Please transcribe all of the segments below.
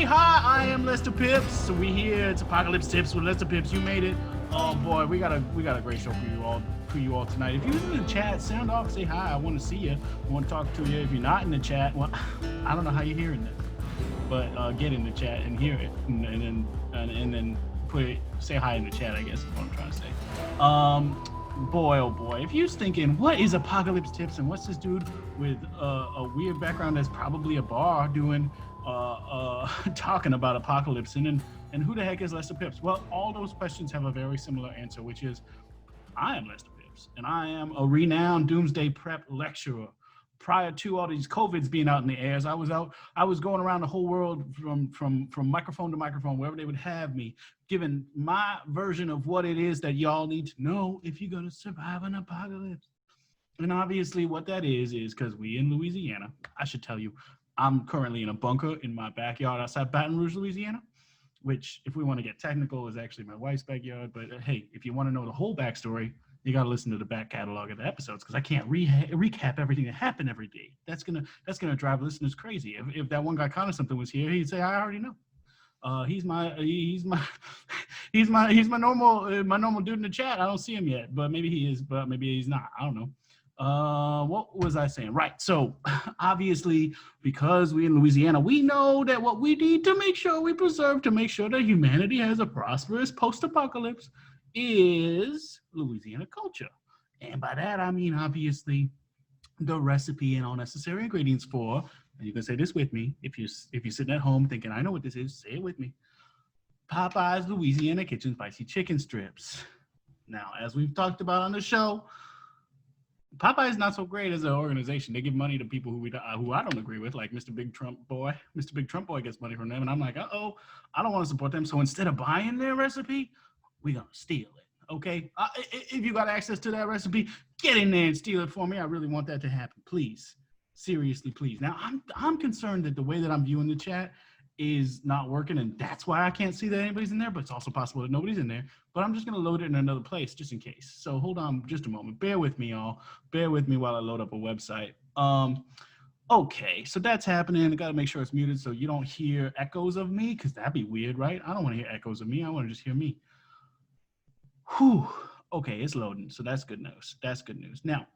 hi, I am Lester Pipps. We here. It's Apocalypse Tips with Lester Pipps. You made it. Oh boy, we got a great show for you all tonight. If you're in the chat, sound off, say hi. I want to see you. I want to talk to you. If you're not in the chat, well, I don't know how you're hearing this, but get in the chat and hear it, and then say hi in the chat. I guess is what I'm trying to say. Boy, oh boy, if you're thinking, what is Apocalypse Tips and what's this dude with a weird background that's probably a bar doing talking about apocalypse and who the heck is Lester Pipps? Well, all those questions have a very similar answer, which is I am Lester Pipps and I am a renowned doomsday prep lecturer. Prior to all these COVIDs being out in the airs, I was going around the whole world from microphone to microphone, wherever they would have me, giving my version of what it is that y'all need to know if you're gonna survive an apocalypse. And obviously what that is because we in Louisiana, I should tell you, I'm currently in a bunker in my backyard outside Baton Rouge, Louisiana, which if we want to get technical is actually my wife's backyard. But hey, if you want to know the whole backstory, you got to listen to the back catalog of the episodes because I can't recap everything that happened every day. That's gonna drive listeners crazy. If that one guy Connor something was here, he'd say, I already know. He's my normal dude in the chat. I don't see him yet, but maybe he is, but maybe he's not. I don't know. What was I saying? Right. So obviously, because we're in Louisiana, we know that what we need to make sure we preserve to make sure that humanity has a prosperous post-apocalypse is Louisiana culture. And by that, I mean, obviously, the recipe and all necessary ingredients for, and you can say this with me, if you're sitting at home thinking, I know what this is, say it with me, Popeye's Louisiana Kitchen Spicy Chicken Strips. Now, as we've talked about on the show, Popeye is not so great as an organization. They give money to people who I don't agree with, like Mr. Big Trump Boy. Mr. Big Trump Boy gets money from them, and I'm like, uh-oh, I don't want to support them. So instead of buying their recipe, we're going to steal it, okay? If you got access to that recipe, get in there and steal it for me. I really want that to happen, please. Seriously, please. Now, I'm concerned that the way that I'm viewing the chat is not working, and that's why I can't see that anybody's in there, but it's also possible that nobody's in there. But I'm just going to load it in another place just in case. So hold on just a moment. Bear with me, y'all. Bear with me while I load up a website. Okay, so that's happening. I got to make sure it's muted so you don't hear echoes of me, because that'd be weird, right? I don't want to hear echoes of me. I want to just hear me. Whew. Okay, it's loading, so that's good news. That's good news. Now,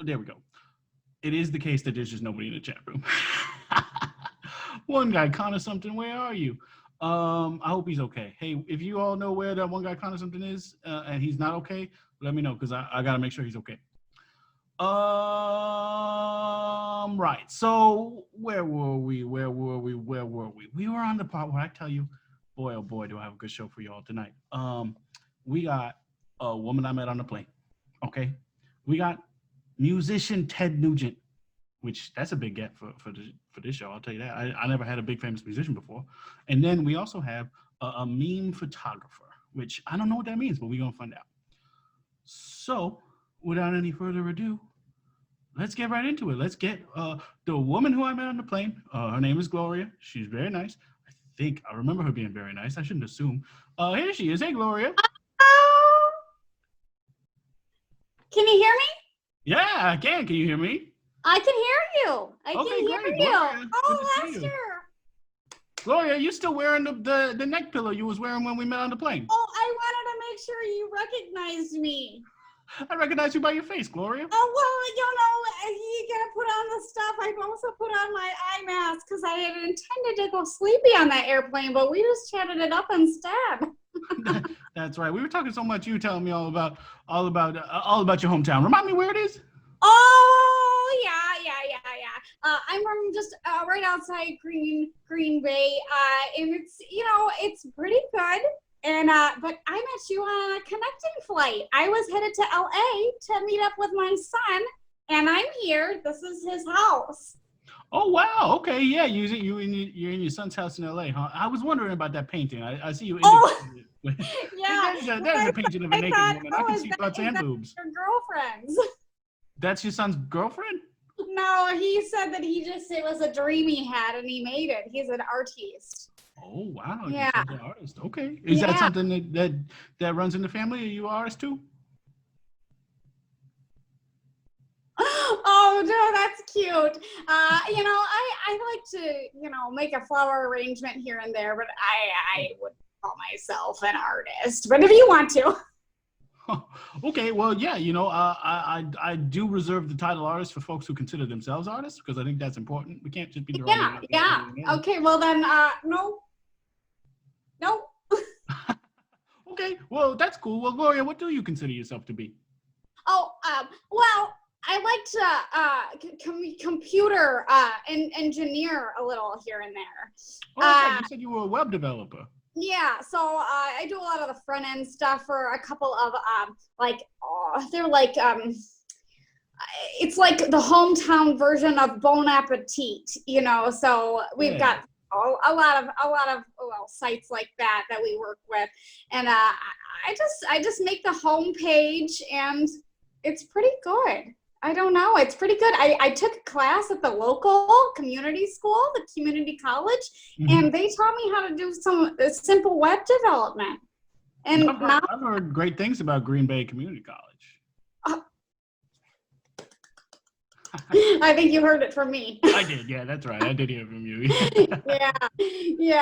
there we go. It is the case that there's just nobody in the chat room. One guy, Connor something, where are you? I hope he's okay. Hey, if you all know where that one guy, Connor something is, and he's not okay, let me know, because I got to make sure he's okay. Right, so where were we? We were on the part where I tell you, boy, oh boy, do I have a good show for you all tonight. We got a woman I met on the plane, okay? We got musician Ted Nugent, which that's a big get for this show, I'll tell you that. I never had a big famous musician before. And then we also have a meme photographer, which I don't know what that means, but we're gonna find out. So without any further ado, let's get right into it. Let's get the woman who I met on the plane. Her name is Gloria. She's very nice. I remember her being very nice. I shouldn't assume. Here she is. Hey, Gloria. Can you hear me? Yeah, I can. Can you hear me? I can hear you. I can hear you. Gloria, oh, Lester. Gloria, you still wearing the neck pillow you was wearing when we met on the plane? Oh, I wanted to make sure you recognized me. I recognize you by your face, Gloria. Oh, well, you gotta put on the stuff. I've also put on my eye mask because I had intended to go sleepy on that airplane, but we just chatted it up instead. That's right. We were talking so much. You were telling me all about your hometown. Remind me where it is. Oh, yeah. I'm from just right outside Green Bay, and it's pretty good. And but I met you on a connecting flight. I was headed to LA to meet up with my son, and I'm here. This is his house. Oh wow! Okay, yeah, you're in your son's house in LA, huh? I was wondering about that painting. I see you. Yeah, there's a painting of a naked woman. I can see butts and boobs. Your girlfriends. That's your son's girlfriend? No, he said that it was a dream he had, and he made it. He's an artist. Oh wow! Yeah, you're an artist. Okay, is that something that runs in the family? Are you an artist too? Oh Oh no, that's cute. I like to, make a flower arrangement here and there, but I would call myself an artist. But if you want to. Okay, well, yeah, I do reserve the title artist for folks who consider themselves artists because I think that's important. We can't just be throwing Yeah. Okay, well then, no. Okay, well, that's cool. Well, Gloria, what do you consider yourself to be? Oh, well, I like to computer engineer a little here and there. Oh, that's right. You said you were a web developer. Yeah, so I do a lot of the front end stuff for a couple of they're like it's like the hometown version of Bon Appetit, So we've got a lot of sites like that we work with, and I just make the home page, and it's pretty good. I don't know. It's pretty good. I took a class at the local community school, the community college, and they taught me how to do some simple web development. And I've heard great things about Green Bay Community College. I think you heard it from me. I did. Yeah, that's right. I did hear from you. Yeah.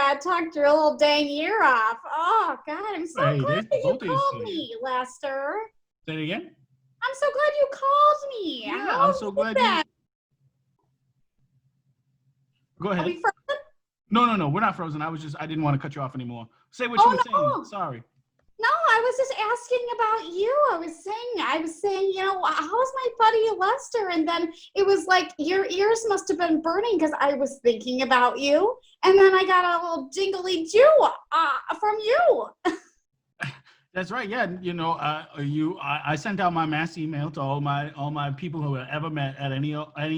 I talked your little dang ear off. Oh, God. I'm so glad that you called me, Lester. Say it again? I'm so glad you called me. Yeah, I'm so glad you... Go ahead. Are we frozen? No, we're not frozen. I didn't want to cut you off anymore. Say what you were saying. Sorry. No, I was just asking about you. I was saying, how's my buddy Lester? And then it was like your ears must have been burning because I was thinking about you. And then I got a little jingly Jew from you. That's right. Yeah, I sent out my mass email to all my people who I ever met at any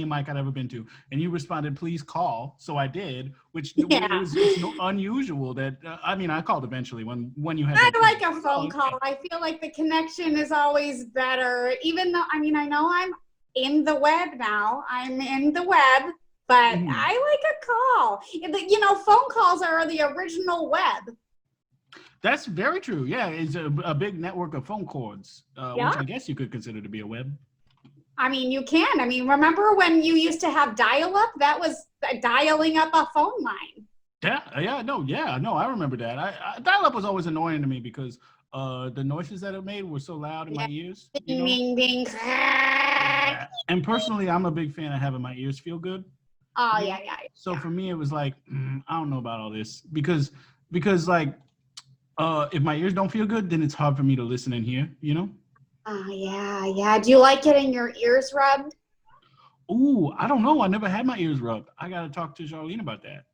mic I'd ever been to, and you responded, "Please call." So I did, which was unusual. That I called eventually when you had. I like a phone call. I feel like the connection is always better, even though I know I'm in the web now. I'm in the web, but I like a call. Phone calls are the original web. That's very true. Yeah, it's a big network of phone cords, which I guess you could consider to be a web. You can. Remember when you used to have dial-up? That was dialing up a phone line. No, I remember that. Dial-up was always annoying to me because the noises that it made were so loud in my ears. Ding, ding, ding. Yeah. And personally, I'm a big fan of having my ears feel good. Oh, yeah. So for me, it was like, I don't know about all this because like, if my ears don't feel good, then it's hard for me to listen and hear, Oh, yeah. Do you like getting your ears rubbed? Ooh, I don't know. I never had my ears rubbed. I got to talk to Charlene about that.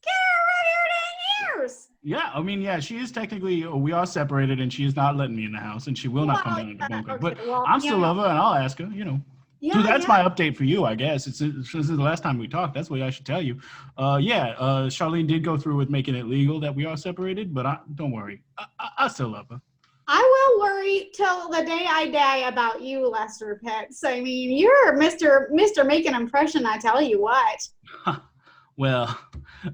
Get her your dang ears. Yeah, she is technically, we are separated and she is not letting me in the house and she will not come down to the bunker. But I'm still love her and I'll ask her, So that's my update for you, I guess. This is the last time we talked. That's what I should tell you. Charlene did go through with making it legal that we are separated, but don't worry. I still love her. I will worry till the day I die about you, Lester Pipps. You're Mr. Make an Impression, I tell you what. Well,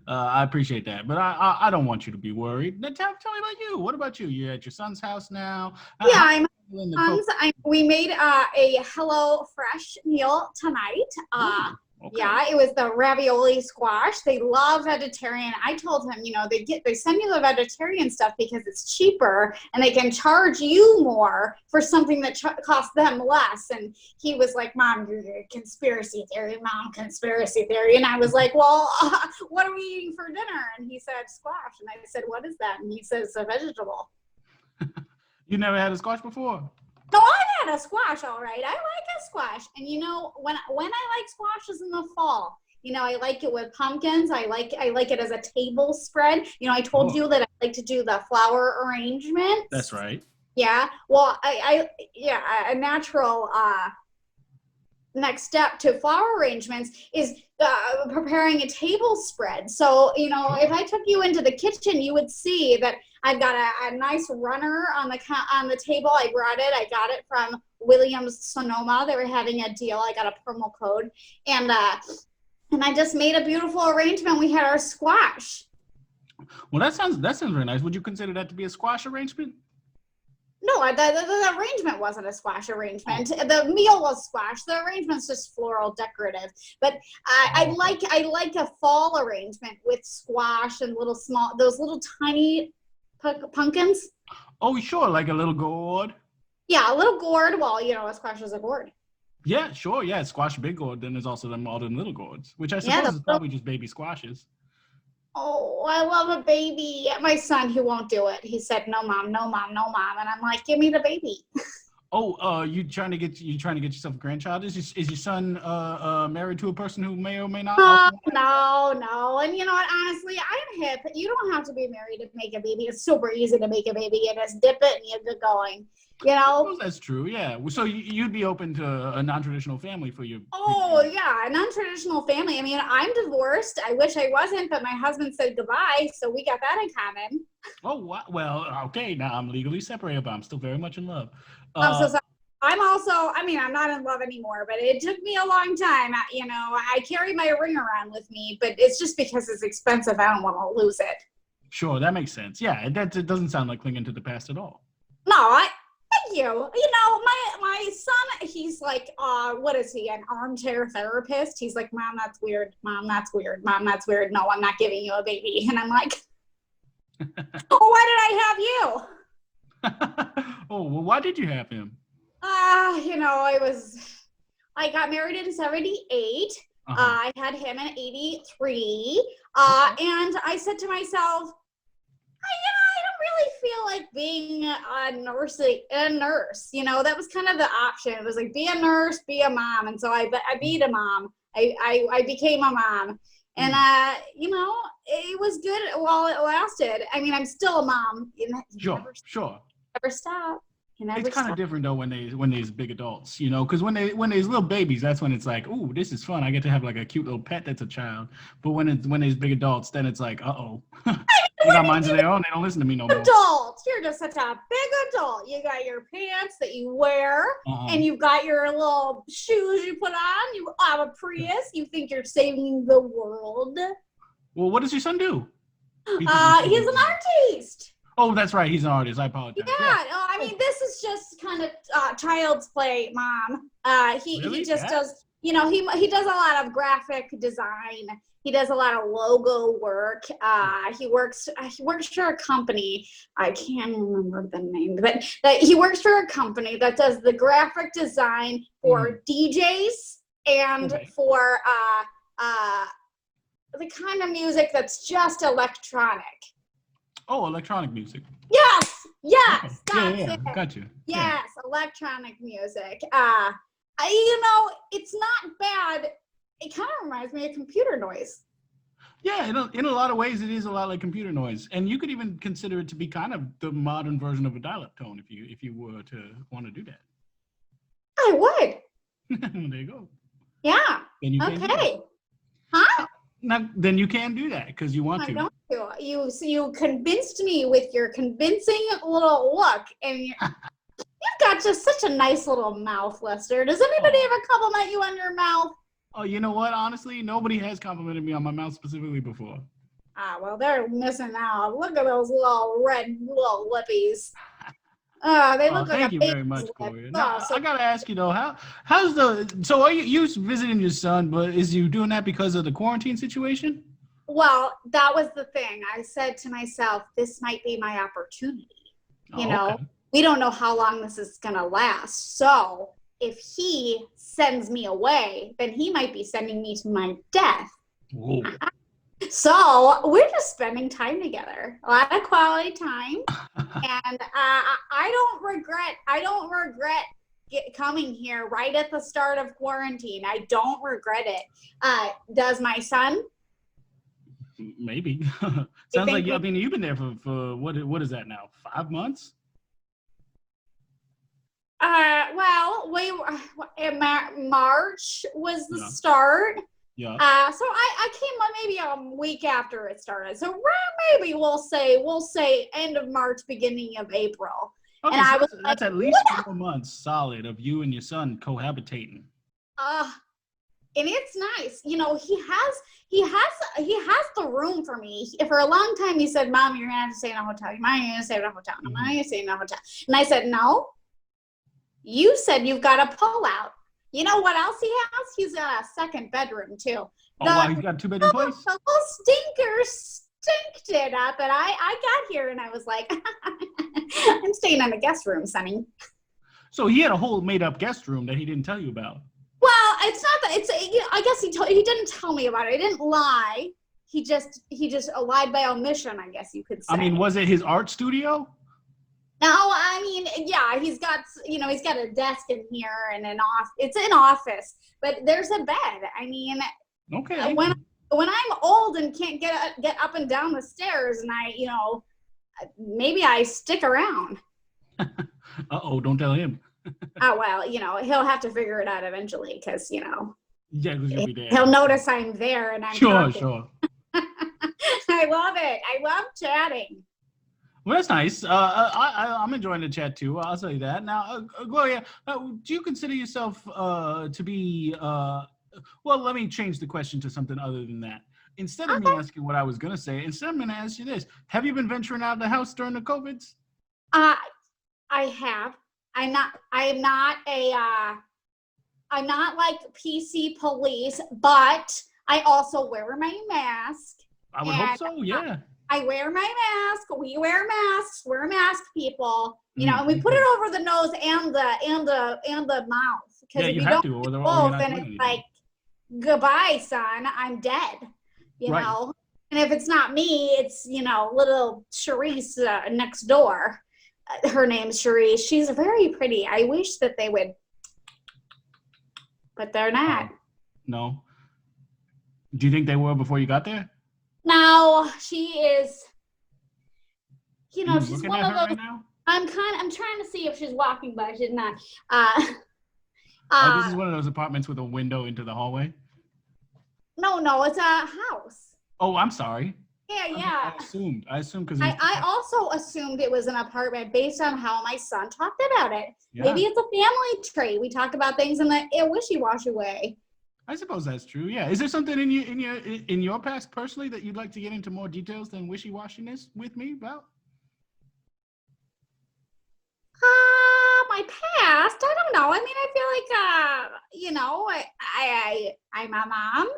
I appreciate that, but I don't want you to be worried. Tell me about you. What about you? You're at your son's house now? I'm we made a Hello Fresh meal tonight. Okay. Yeah, it was the ravioli squash. They love vegetarian. I told him, they send you the vegetarian stuff because it's cheaper and they can charge you more for something that costs them less. And he was like, "Mom, you're conspiracy theory, Mom, conspiracy theory." And I was like, "Well, what are we eating for dinner?" And he said, "Squash." And I said, "What is that?" And he says, "A vegetable." You never had a squash before? No, I've had a squash, all right. I like a squash. And when I like squashes in the fall, I like it with pumpkins. I like it as a table spread. I told you that I like to do the flower arrangement. That's right. Yeah. Well, a natural next step to flower arrangements is preparing a table spread. So, if I took you into the kitchen, you would see that I've got a nice runner on the table. I got it from Williams Sonoma. They were having a deal. I got a promo code, and I just made a beautiful arrangement. We had our squash. Well, that sounds very nice. Would you consider that to be a squash arrangement? No, the arrangement wasn't a squash arrangement. The meal was squash. The arrangement's just floral decorative. But I like a fall arrangement with squash and those little tiny pumpkins. Oh, sure, like a little gourd. Yeah, a little gourd. Well, a squash is a gourd. Yeah, sure. Yeah, squash big gourd. Then there's also all the little gourds, which I suppose is probably just baby squashes. Oh, I love a baby. My son, he won't do it. He said, "No, mom, no, mom, no, mom," and I'm like, "Give me the baby." Oh, you trying to get yourself a grandchild? Is your son married to a person who may or may not? No. And you know what? Honestly, I'm hip. You don't have to be married to make a baby. It's super easy to make a baby. You just dip it and you get going. I suppose that's true. Yeah. So you'd be open to a non-traditional family for your. Oh yeah, a non-traditional family. I mean, I'm divorced. I wish I wasn't, but my husband said goodbye, so we got that in common. Oh well, okay. Now I'm legally separated, but I'm still very much in love. I'm so sorry. I'm not in love anymore, but it took me a long time. I carry my ring around with me, but it's just because it's expensive. I don't want to lose it. Sure, that makes sense. Yeah, it doesn't sound like clinging to the past at all. No, thank you. My son, he's like, what is he, an armchair therapist? He's like, "Mom, that's weird. Mom, that's weird. Mom, that's weird. No, I'm not giving you a baby." And I'm like, "Oh, why did I have you?" Oh, well, why did you have him? I got married in 78. I had him in 83. And I said to myself, I don't really feel like being a nurse. That was kind of the option. It was like, be a nurse, be a mom. And so I be a mom. I became a mom. And, it was good while it lasted. I mean, I'm still a mom. Sure. Never stop. It's kind of different though when there's big adults, because when there's little babies, that's when it's like, ooh, this is fun. I get to have like a cute little pet that's a child. But when there's big adults, then it's like, uh-oh. They got minds of their own. They don't listen to me no more. Adult, you're just such a big adult. You got your pants that you wear, and you've got your little shoes you put on. You have a Prius. You think you're saving the world. Well, what does your son do? He's an artist. Oh, that's right. He's an artist. I apologize. Yeah. No, I mean, this is just kind of child's play, Mom. He just does, he does a lot of graphic design. He does a lot of logo work. He works for a company. I can't remember the name, but he works for a company that does the graphic design for DJs and for the kind of music that's just electronic. Oh, electronic music. Yes. Okay. That's it. Got you. Yes, electronic music. It's not bad. It kind of reminds me of computer noise. Yeah, in a lot of ways, it is a lot like computer noise, and you could even consider it to be kind of the modern version of a dial-up tone if you were to want to do that. I would. There you go. Yeah. Then you can do that. Huh? Now, then you can do that because you want to. I don't do it. You convinced me with your convincing little look, and you've got just such a nice little mouth, Lester. Does anybody ever compliment you on your mouth? Oh, you know what? Honestly, nobody has complimented me on my mouth specifically before. Well, they're missing out. Look at those little red little lippies. They look like thank you very much, Gloria. Now, I gotta ask you though, so are you visiting your son, but is you doing that because of the quarantine situation? Well, that was the thing. I said to myself, this might be my opportunity. We don't know how long this is gonna last. So if he sends me away, then he might be sending me to my death. Whoa. So we're just spending time together, a lot of quality time, and I don't regret coming here right at the start of quarantine. I don't regret it. Does my son? Maybe. Sounds like you've been there for what is that now? 5 months? March was the start. Yeah. So I came maybe a week after it started. So maybe we'll say end of March, beginning of April. Okay, and so that's at least 4 months solid of you and your son cohabitating. and it's nice. You know, he has the room for me. For a long time, he said, "Mom, you're gonna have to stay in a hotel. You're gonna stay in a hotel. I'm not gonna stay in a hotel." And I said, "No. You said you've got a pull out." You know what else he has? He's got a second bedroom too. Oh, wow, he's got a 2-bedroom place? The little stinker stinked it up, and I got here and I was like, I'm staying in a guest room, Sonny. So he had a whole made-up guest room that he didn't tell you about. Well, it's not that it's. I guess he didn't tell me about it. He didn't lie. He just lied by omission, I guess you could say. I mean, was it his art studio? No, I mean, yeah, he's got a desk in here and it's an office, but there's a bed. I mean, okay. When I'm old and can't get up and down the stairs, and maybe I stick around. Uh-oh, don't tell him. Oh, well, he'll have to figure it out eventually, because, Yeah, because you'll be there. He'll notice I'm there and I'm Sure. I love it. I love chatting. Well, that's nice. I'm enjoying the chat too. I'll tell you that. Now, Gloria, do you consider yourself to be? Well, let me change the question to something other than that. Instead of me asking what I was gonna say, instead I'm gonna ask you this: have you been venturing out of the house during the COVIDs? I have. I'm not like PC police, but I also wear my mask. I would hope so. Yeah. I wear my mask. We wear masks. We're mask people, and we put it over the nose and the mouth. Because if you don't do both, then it's like, goodbye, son. I'm dead. You know. And if it's not me, it's little Charisse next door. Her name's Charisse. She's very pretty. I wish that they would, but they're not. No. Do you think they were before you got there? No, she is. She's one of those. Right now? I'm trying to see if she's walking, but she's not. This is one of those apartments with a window into the hallway. No, it's a house. Oh, I'm sorry. Yeah. I assumed because I also assumed it was an apartment based on how my son talked about it. Yeah. Maybe it's a family trait. We talk about things in a wishy-washy way. I suppose that's true. Yeah. Is there something in your past personally that you'd like to get into more details than wishy-washiness with me about? My past, I don't know. I mean, I feel like, I'm a mom.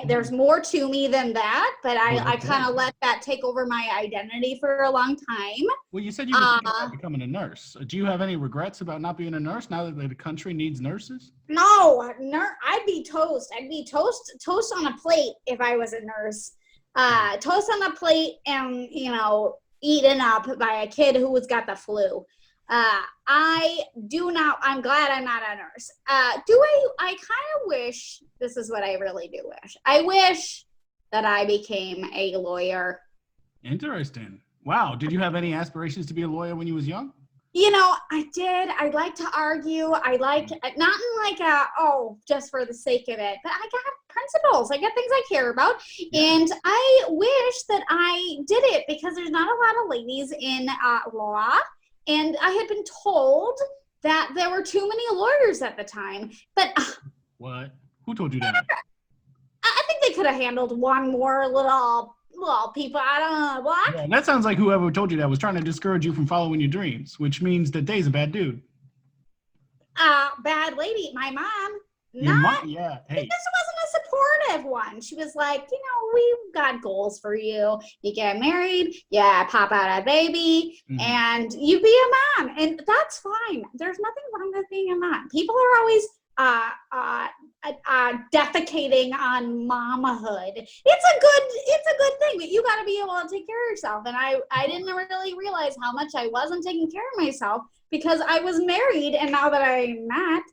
There's more to me than that, but I kind of let that take over my identity for a long time. Well, you said you were thinking about becoming a nurse. Do you have any regrets about not being a nurse now that the country needs nurses? No, I'd be toast. I'd be toast on a plate if I was a nurse. Toast on a plate and, eaten up by a kid who's got the flu. I'm glad I'm not a nurse. I kind of wish, this is what I really do wish. I wish that I became a lawyer. Interesting. Wow. Did you have any aspirations to be a lawyer when you was young? I did. I like to argue. I like, not in like just for the sake of it, but I got principles. I got things I care about. Yeah. And I wish that I did it because there's not a lot of ladies in law. And I had been told that there were too many lawyers at the time. But what? Who told you that? I think they could have handled one more little people out on the block. Yeah, that sounds like whoever told you that was trying to discourage you from following your dreams, which means that Dave's a bad dude. Bad lady. My mom. Yeah. Hey. This wasn't a supportive one. She was like, we've got goals for you. You get married, pop out a baby, and you be a mom. And that's fine. There's nothing wrong with being a mom. People are always defecating on mamahood. It's a good thing, but you got to be able to take care of yourself. And I didn't really realize how much I wasn't taking care of myself because I was married, and now that I'm not.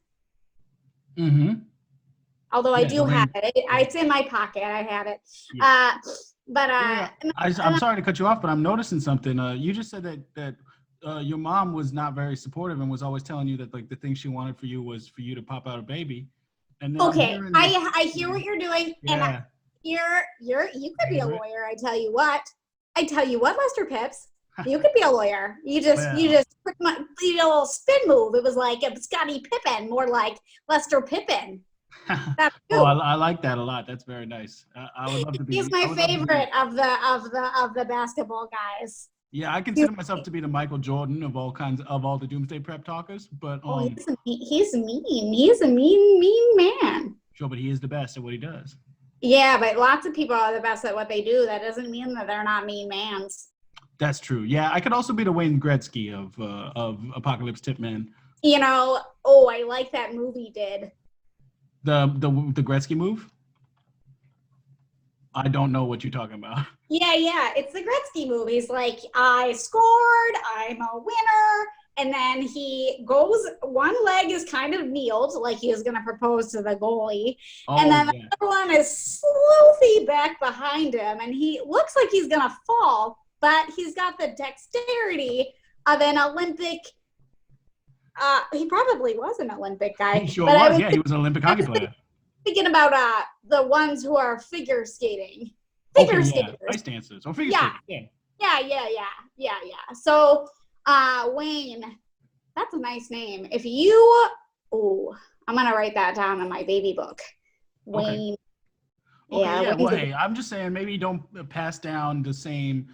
Mm-hmm. Although I do have it. It's in my pocket. I have it. Yeah. I'm sorry to cut you off, but I'm noticing something. You just said that your mom was not very supportive and was always telling you that like the thing she wanted for you was for you to pop out a baby. And then I hear what you're doing, and you could be a lawyer. I tell you what, Lester Pipps. You could be a lawyer. You just put a little spin move. It was like a Scottie Pippen, more like Lester Pippen. That's Oh, cute. I like that a lot. That's very nice. I would love to be. He's I my would love to be. favorite of the basketball guys. Yeah, I consider myself to be the Michael Jordan of all the Doomsday Prep talkers. But Oh, he's mean. He's a mean man. sure, but he is the best at what he does. Yeah, but lots of people are the best at what they do. That doesn't mean that they're not mean mans. That's true. Yeah, I could also be the Wayne Gretzky of Apocalypse Tipman. You know, oh, I like that movie did. The Gretzky move? I don't know what you're talking about. Yeah. It's the Gretzky movie. He's like, I scored, I'm a winner. And then he goes, one leg is kind of kneeled, like he was going to propose to the goalie. Oh, and then yeah. the other one is slowly back behind him. And he looks like he's going to fall, but he's got the dexterity of an Olympic. He probably was an Olympic guy. He sure but was. Yeah, he was an Olympic hockey player. Thinking about the ones who are figure skating. Yeah, ice dancers or figure skaters. Yeah. So, Wayne, that's a nice name. If you, I'm gonna write that down in my baby book. Wayne. Okay, Yeah. well, hey, I'm just saying maybe don't pass down the same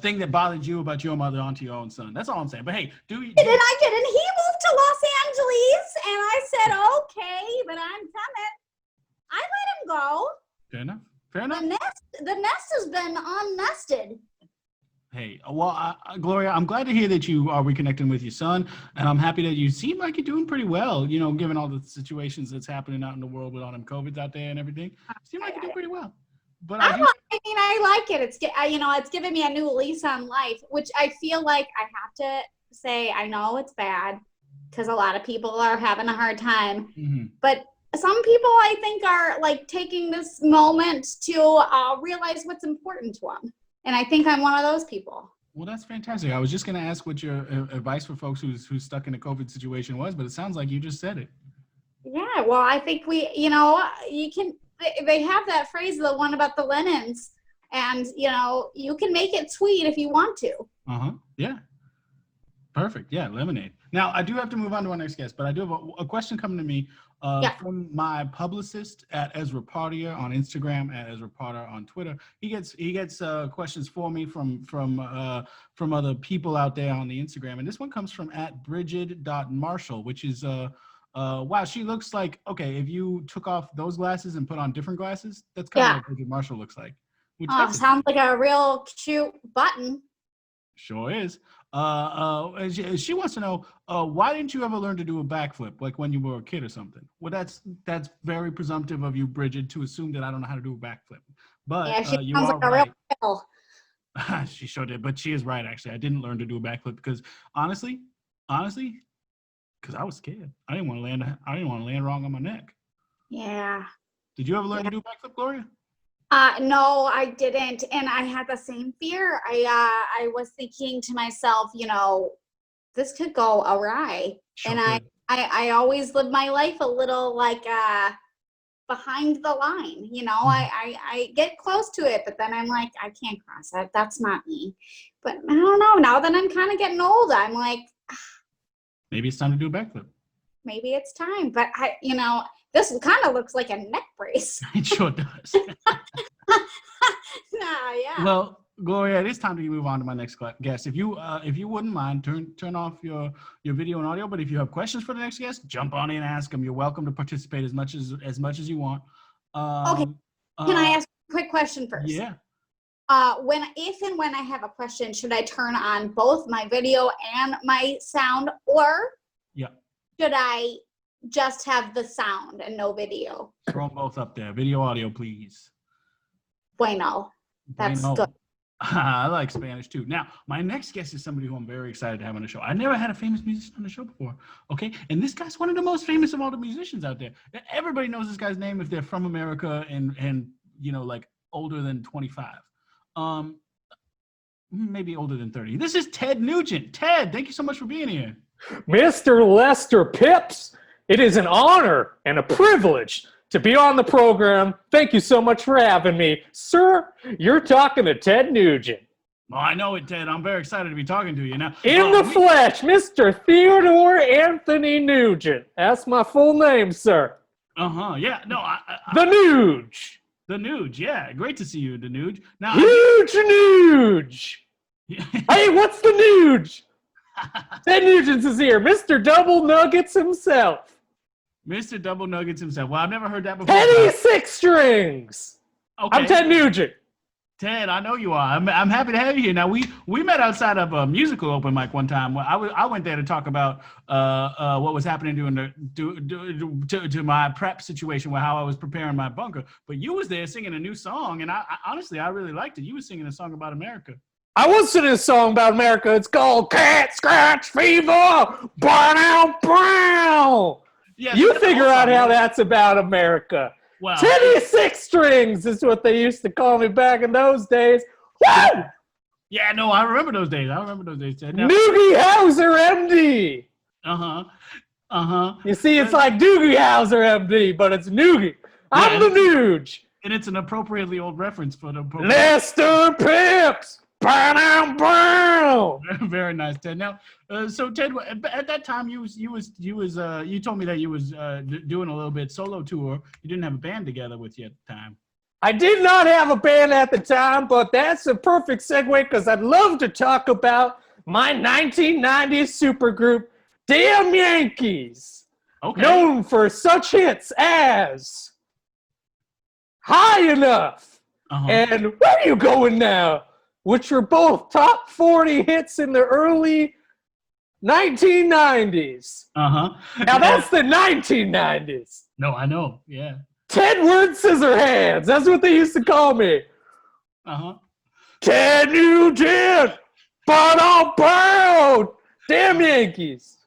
thing that bothered you about your mother onto your own son. That's all I'm saying. But hey, I didn't. He moved to Los Angeles, and I said, okay, but I'm coming. I let him go. Fair enough. The nest has been unnested. Hey, well, Gloria, I'm glad to hear that you are reconnecting with your son, and I'm happy that you seem like you're doing pretty well, you know, given all the situations that's happening out in the world with all them COVIDs out there and everything. You seem like you're doing pretty well. But I like it. It's given me a new lease on life, which I feel like I have to say, I know it's bad because a lot of people are having a hard time, but some people I think are like taking this moment to realize what's important to them. And I think I'm one of those people. Well, that's fantastic. I was just going to ask what your advice for folks who's stuck in a COVID situation was, but it sounds like you just said it. Yeah, well, I think they have that phrase, the one about the linens, and, you can make it sweet if you want to. Yeah. Perfect. Yeah, lemonade. Now, I do have to move on to our next guest, but I do have a question coming to me from my publicist at Ezra Partier on Instagram, at Ezra Potter on Twitter. He gets questions for me from other people out there on the Instagram, and this one comes from at Brigid.Marshall, which is wow, she looks like, okay, if you took off those glasses and put on different glasses, that's kind of what Brigid Marshall looks like. Sounds like a real cute button. Sure is. She wants to know, why didn't you ever learn to do a backflip, like when you were a kid or something? Well, that's very presumptive of you, Brigid, to assume that I don't know how to do a backflip. But yeah, she you sounds are like a right. real pill. She sure did, but she is right, actually. I didn't learn to do a backflip because honestly, because I was scared. I didn't want to land wrong on my neck. Yeah. Did you ever learn to do a backflip, Gloria? No, I didn't. And I had the same fear. I was thinking to myself, this could go awry. Sure and did. I always live my life a little like behind the line. I get close to it, but then I'm like, I can't cross that. That's not me. But I don't know. Now that I'm kind of getting old, I'm like, maybe it's time to do a backflip. Maybe it's time. But this kind of looks like a neck brace. It sure does. Yeah. Well, Gloria, it is time to move on to my next guest. If you wouldn't mind, turn off your video and audio. But if you have questions for the next guest, jump on in and ask them. You're welcome to participate as much as you want. Okay. Can I ask a quick question first? Yeah. If and when I have a question, should I turn on both my video and my sound, or should I just have the sound and no video? Throw them both up there. Video, audio, please. Bueno. That's good. I like Spanish too. Now, my next guest is somebody who I'm very excited to have on the show. I never had a famous musician on the show before. Okay, and this guy's one of the most famous of all the musicians out there. Everybody knows this guy's name if they're from America and like older than 25. Maybe older than 30. This is Ted Nugent. Ted, thank you so much for being here. Mr. Lester Pipps, it is an honor and a privilege to be on the program. Thank you so much for having me. Sir, you're talking to Ted Nugent. Oh, I know it, Ted. I'm very excited to be talking to you now. In the flesh, Mr. Theodore Anthony Nugent. That's my full name, sir. Yeah. No, The Nuge. The Nuge. Yeah. Great to see you, the Nuge. Now, Huge Nuge. Hey, what's the Nuge? Ted Nugent is here. Mr. Double Nuggets himself. Mr. Double Nuggets himself. Well, I've never heard that before. Teddy Six Strings. Okay. I'm Ted Nugent. Ted, I know you are. I'm happy to have you here. Now we met outside of a musical open mic one time. I went there to talk about what was happening to my prep situation, with how I was preparing my bunker. But you was there singing a new song, and I honestly really liked it. You was singing a song about America. I was singing a song about America. It's called Cat Scratch Fever. Burn out brown. Yeah, you figure out how that's about America. Wow. Teddy Six Strings is what they used to call me back in those days. Woo! Yeah, no, I remember those days. Ted. Now, Doogie Howser, MD. You see, it's like Doogie Howser, MD, but it's Noogie. I'm the Nuge. And it's an appropriately old reference for the... Lester Pipps. Brown. Very nice, Ted. Now, so Ted, at that time, you told me that you was doing a little bit solo tour. You didn't have a band together with you at the time. I did not have a band at the time, but that's a perfect segue because I'd love to talk about my 1990s supergroup, Damn Yankees. Okay. Known for such hits as High Enough and Where You Going Now, which were both top 40 hits in the early 1990s. Now that's the 1990s. No, I know. Yeah. Tedward Scissorhands. That's what they used to call me. Ted Nugent. Ba-da-bow. Damn Yankees.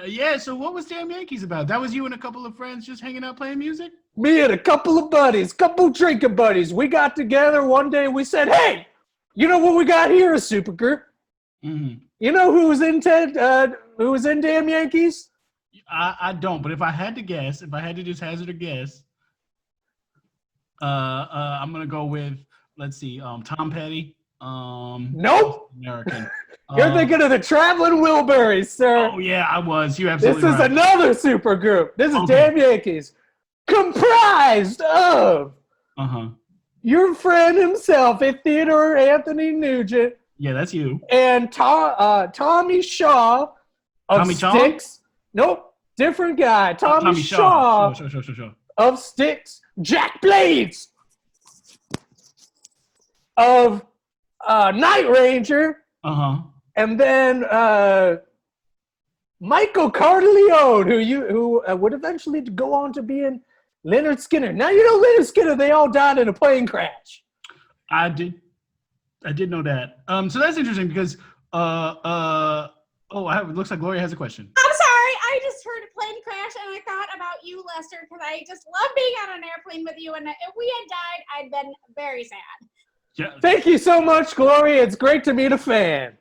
Yeah, so what was Damn Yankees about? That was you and a couple of friends just hanging out playing music? Me and a couple of buddies, couple drinking buddies. We got together one day. We said, hey, you know what we got here? A supergroup. You know who was in who was in Damn Yankees? I don't, but if I had to guess, if I had to just hazard a guess, I'm gonna go with, let's see, Tom Petty. Nope. American. You're thinking of the Traveling Wilburys, sir. Oh yeah, I was. You absolutely. This is right. Another supergroup. This is Damn Yankees, comprised of your friend himself, Theodore Anthony Nugent. Yeah, that's you. And Tommy Shaw of Tommy Styx. Nope, different guy. Tommy Shaw Sure. of Styx. Jack Blades of Night Ranger. And then Michael Corleone, who would eventually go on to be in Leonard Skinner. Now, you know Leonard Skinner, they all died in a plane crash. I did know that. So that's interesting because it looks like Gloria has a question. I'm sorry, I just heard a plane crash and I thought about you, Lester, because I just love being on an airplane with you, and if we had died, I'd been very sad. Yeah. Thank you so much, Gloria. It's great to meet a fan.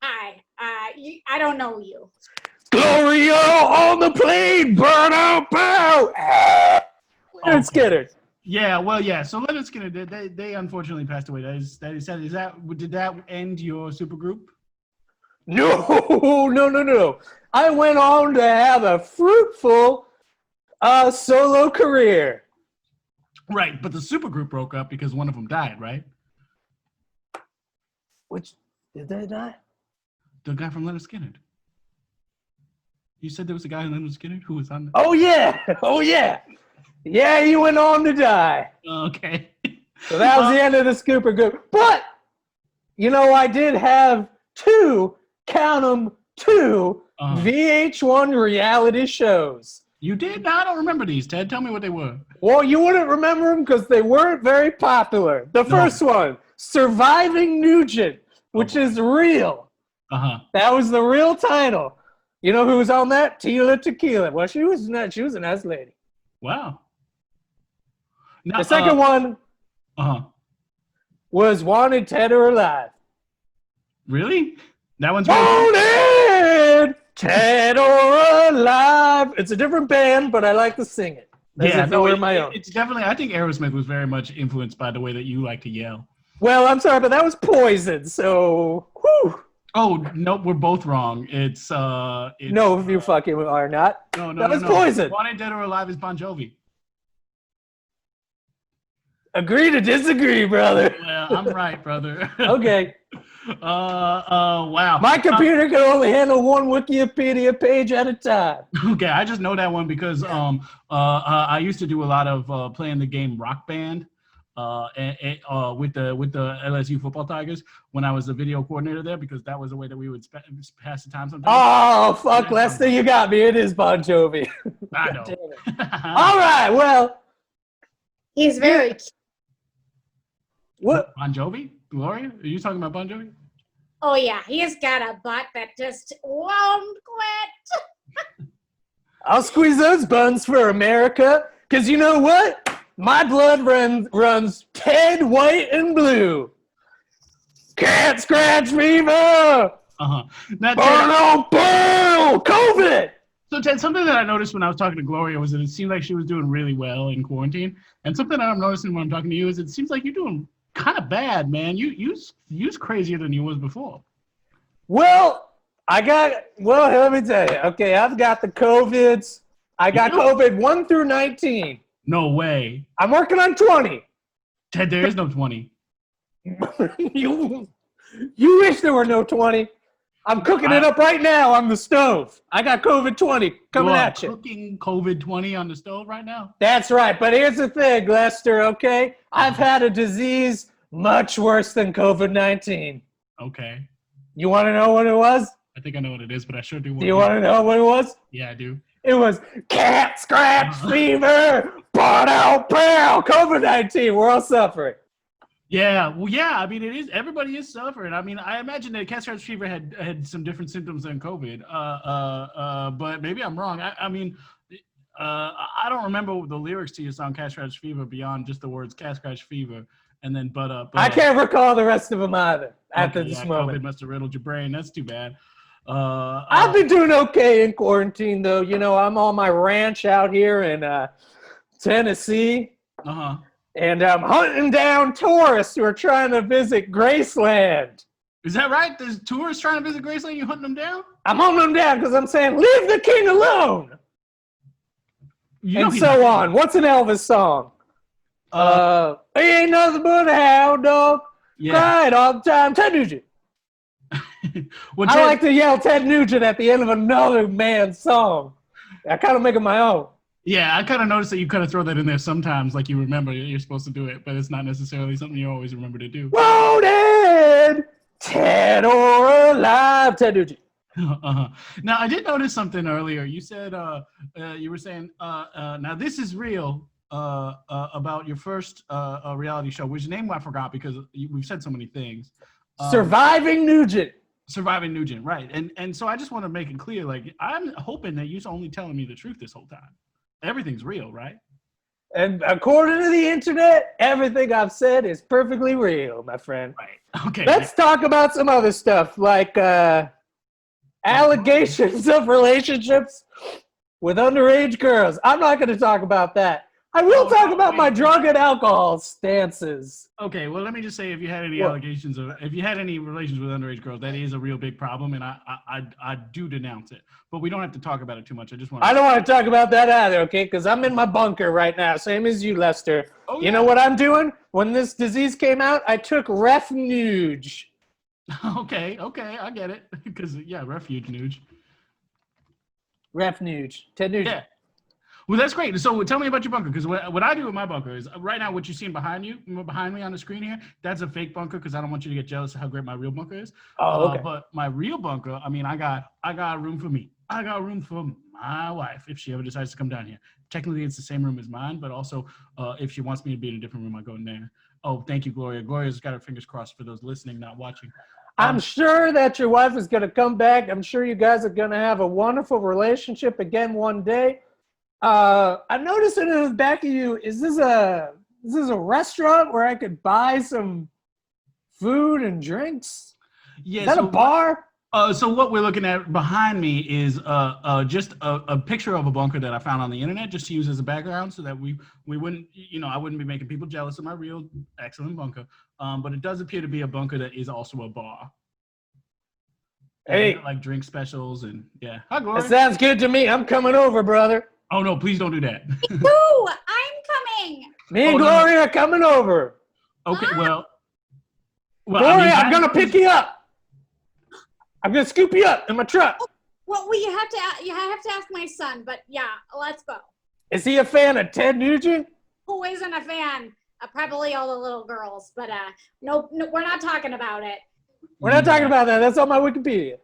Hi. I don't know you. Gloria on the plane, burn out, bow. Leonard Skinner. Yeah, well, yeah. So Leonard Skinner, they unfortunately passed away. Did that end your supergroup? No. I went on to have a fruitful solo career. Right, but the supergroup broke up because one of them died, right? Which, did they die? The guy from Leonard Skinner. You said there was a guy in Leonard Skinner who was on the... Oh, yeah. Yeah, he went on to die. Okay. So that was the end of the Scooper group. But, you know, I did have two VH1 reality shows. You did? No, I don't remember these, Ted. Tell me what they were. Well, you wouldn't remember them because they weren't very popular. The first one, Surviving Nugent, which is real. That was the real title. You know who was on that? Tila Tequila. Well, she was a nice lady. Wow. Now, the second one was Wanted, Dead or Alive. Really? That one's Wanted, Dead or Alive. It's a different band, but I like to sing it. It's definitely, I think Aerosmith was very much influenced by the way that you like to yell. Well, I'm sorry, but that was poison. So, whew. Oh nope, we're both wrong. It's No, you fucking are not. no. That was poison. Wanted Dead or Alive is Bon Jovi. Agree to disagree, brother. Well, I'm right, brother. Okay. Wow. My computer can only handle one Wikipedia page at a time. Okay, I just know that one because I used to do a lot of playing the game Rock Band with the LSU football Tigers when I was the video coordinator there, because that was the way that we would pass the time sometimes. Oh, fuck, Lester, you got me. It is Bon Jovi. I know. All right, well. He's very cute. What? Bon Jovi? Gloria? Are you talking about Bon Jovi? Oh yeah, he's got a butt that just won't quit. I'll squeeze those buns for America, because you know what? My blood runs red, white, and blue. Cat scratch fever! Uh-huh. Now, Burn, COVID! So, Ted, something that I noticed when I was talking to Gloria was that it seemed like she was doing really well in quarantine. And something that I'm noticing when I'm talking to you is it seems like you're doing kind of bad, man. You's crazier than you was before. Well, let me tell you. Okay, I've got the COVIDs. I got COVID 1 through 19. No way. I'm working on 20. Ted, there is no 20. You wish there were no 20. I'm cooking it up right now on the stove. I got COVID 20 coming at you. Cooking COVID 20 on the stove right now? That's right. But here's the thing, Lester, okay? I've had a disease much worse than COVID-19. Okay. You want to know what it was? I think I know what it is, but I sure do want Do you want to know what it was? Yeah, I do. It was cat scratch fever, COVID-19. We're all suffering. Yeah, well, yeah. I mean, it is. Everybody is suffering. I mean, I imagine that cat scratch fever had some different symptoms than COVID. But maybe I'm wrong. I mean, I don't remember the lyrics to your song "Cat Scratch Fever" beyond just the words "cat scratch fever" and then "but up." I can't recall the rest of them either after this moment. COVID must have riddled your brain. That's too bad. I've been doing okay in quarantine, though. You know, I'm on my ranch out here in Tennessee. Uh-huh. And I'm hunting down tourists who are trying to visit Graceland. Is that right? There's tourists trying to visit Graceland. You hunting them down? I'm hunting them down because I'm saying, leave the king alone. And so on. What's an Elvis song? He ain't nothing but a hound dog. Yeah. Crying all the time. Ted Nugent. I like to yell Ted Nugent at the end of another man's song. I kind of make it my own. Yeah, I kind of noticed that you kind of throw that in there sometimes, like you remember you're supposed to do it, but it's not necessarily something you always remember to do. Loaded, Ted or alive, Ted Nugent. Uh-huh. Now, I did notice something earlier. You said, you were saying, now this is real about your first reality show, which name I forgot because we've said so many things. Surviving Nugent. Surviving Nugent, right. And so I just want to make it clear, like, I'm hoping that you're only telling me the truth this whole time. Everything's real, right? And according to the internet, everything I've said is perfectly real, my friend. Right. Okay. Let's talk about some other stuff, like allegations of relationships with underage girls. I'm not going to talk about that. I will talk about my drug and alcohol stances. Okay, well, let me just say, if you had any allegations of, if you had any relations with underage girls, that is a real big problem, and I do denounce it. But we don't have to talk about it too much. I don't want to talk about that either, okay? Because I'm in my bunker right now, same as you, Lester. Oh, yeah. You know what I'm doing? When this disease came out, I took refuge. Okay, I get it. Because, yeah, refuge, Nuge. Refuge. Ted Nugent. Yeah. Well, that's great. So tell me about your bunker, because what I do with my bunker is right now what you're seeing behind me on the screen here, that's a fake bunker because I don't want you to get jealous of how great my real bunker is. Oh, okay. But my real bunker, I mean, I got room for me. I got room for my wife if she ever decides to come down here. Technically, it's the same room as mine, but also if she wants me to be in a different room, I go in there. Oh, thank you, Gloria. Gloria's got her fingers crossed for those listening, not watching. I'm sure that your wife is going to come back. I'm sure you guys are going to have a wonderful relationship again one day. I'm noticing in the back of you, is this a restaurant where I could buy some food and drinks? Yeah, is that a bar? So what we're looking at behind me is just a picture of a bunker that I found on the internet, just to use as a background, so that we wouldn't, I wouldn't be making people jealous of my real excellent bunker. But it does appear to be a bunker that is also a bar. Hey, like drink specials and yeah. Hi, Gloria. that sounds good to me. I'm coming over, brother. Oh no, please don't do that. Ooh, I'm coming. Me and Gloria are coming over. Okay, well, Gloria, I'm gonna pick you up. I'm gonna scoop you up in my truck. Well, you have to ask my son, but yeah, let's go. Is he a fan of Ted Nugent? Who isn't a fan? Probably all the little girls, but no, we're not talking about it. We're not talking about that. That's on my Wikipedia.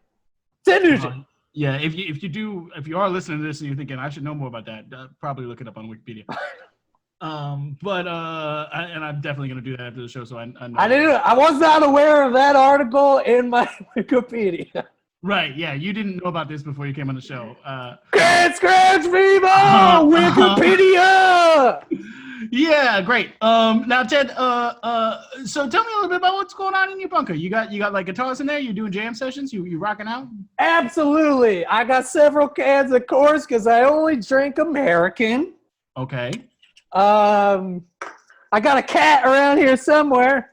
Ted Nugent. Yeah, if you are listening to this and you're thinking I should know more about that, probably look it up on Wikipedia. But I'm definitely gonna do that after the show. So I know. I was not aware of that article in my Wikipedia. Right. Yeah, you didn't know about this before you came on the show. Scratch Viva! Wikipedia. Yeah, great. Now Ted, so tell me a little bit about what's going on in your bunker. You got like guitars in there? You doing jam sessions? You rocking out? Absolutely. I got several cans, of course, because I only drink American. Okay. I got a cat around here somewhere.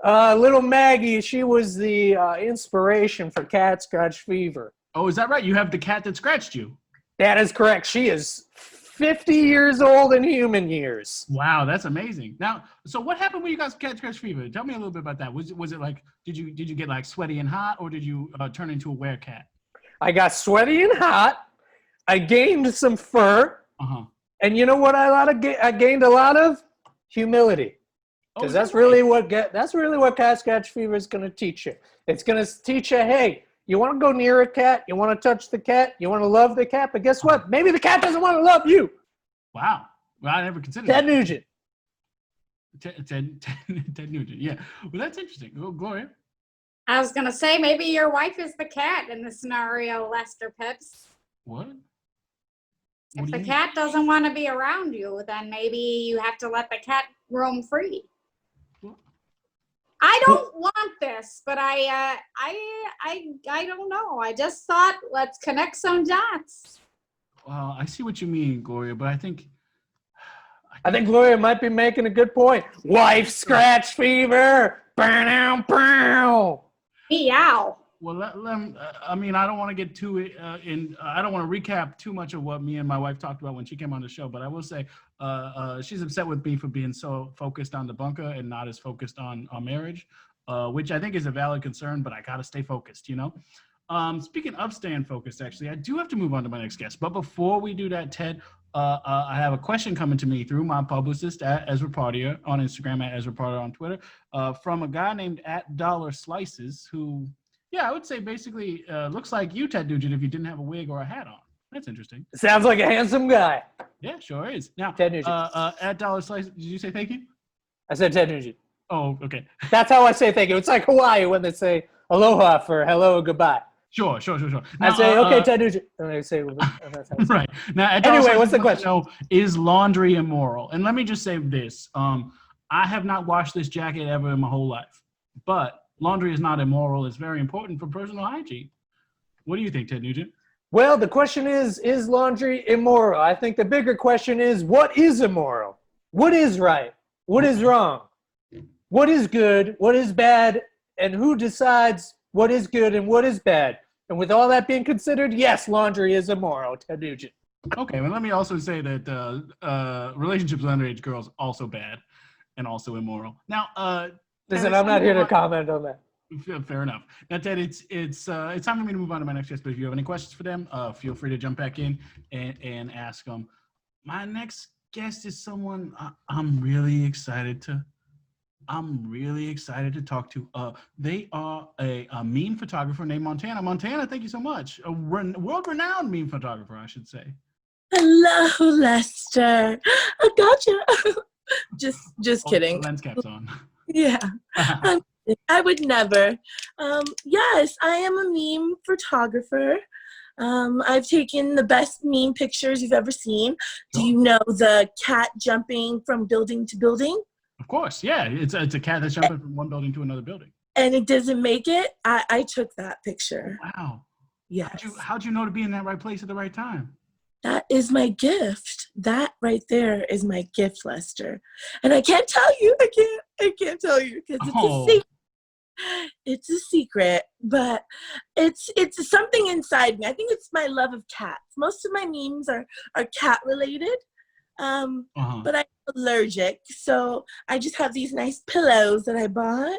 Little Maggie, she was the inspiration for Cat Scratch Fever. Oh, is that right? You have the cat that scratched you. That is correct. She is 50 years old in human years. Wow, that's amazing. Now, so what happened when you got Cat Scratch Fever? Tell me a little bit about that. Was it like, did you get like sweaty and hot, or did you turn into a werecat? I got sweaty and hot. I gained some fur. Uh-huh. And you know what I gained a lot of? Humility. Because that's really what Cat Scratch Fever is going to teach you. It's going to teach you, hey, you want to go near a cat, you want to touch the cat, you want to love the cat, but guess what? Maybe the cat doesn't want to love you. Wow. Well, I never considered Ted that. Nugent. Ted Nugent. Yeah. Well, that's interesting. Oh, Gloria. I was gonna say maybe your wife is the cat in the scenario, Lester Pipps. What? If the cat doesn't want to be around you, then maybe you have to let the cat roam free. What? I don't want this, but I don't know. I just thought let's connect some dots. Well, I see what you mean, Gloria, but I think Gloria might be making a good point. Wife Scratch Fever. Bow. Meow. well, I mean, I don't want to get too I don't want to recap too much of what me and my wife talked about when she came on the show, but I will say she's upset with me for being so focused on the bunker and not as focused on our marriage, which I think is a valid concern, but I got to stay focused, you know? Speaking of staying focused, actually, I do have to move on to my next guest. But before we do that, Ted, I have a question coming to me through my publicist at Ezra Partier on Instagram, at Ezra Partier on Twitter, from a guy named @DollarSlices, who, yeah, I would say basically looks like you, Ted Nugent, if you didn't have a wig or a hat on. That's interesting. Sounds like a handsome guy. Yeah, sure is. Now, Ted Nugent. @DollarSlices, did you say thank you? I said Ted Nugent. Oh, okay. That's how I say thank you. It's like Hawaii when they say aloha for hello or goodbye. Sure. Now, I say, okay, Ted Nugent. And they say, that's how I say. Right. Now, anyway, what's the question? Know, is laundry immoral? And let me just say this. I have not washed this jacket ever in my whole life. But laundry is not immoral. It's very important for personal hygiene. What do you think, Ted Nugent? Well, the question is laundry immoral? I think the bigger question is, what is immoral? What is right? What is wrong? What is good? What is bad? And who decides what is good and what is bad? And with all that being considered, yes, laundry is immoral, Ted Nugent. Okay, well, let me also say that relationships with underage girls also bad and also immoral. Now, listen, I'm not here to comment on that. Fair enough. Now, Ted, it's time for me to move on to my next guest. But if you have any questions for them, feel free to jump back in and ask them. My next guest is someone I'm really excited to talk to. They are a meme photographer named Montana. Montana, thank you so much. A world-renowned meme photographer, I should say. Hello, Lester. I gotcha. Just kidding. The lens cap's on. Yeah. I would never. Yes, I am a meme photographer. I've taken the best meme pictures you've ever seen. Do you know the cat jumping from building to building? Of course, yeah. It's a cat that's jumping from one building to another building. and it doesn't make it, I took that picture. Wow. Yes. How'd you know to be in that right place at the right time? That is my gift. That right there is my gift, Lester. And I can't tell you. I can't tell you because it's a secret. It's a secret, but it's something inside me. I think it's my love of cats. Most of my memes are cat related. But I'm allergic, so I just have these nice pillows that I bought.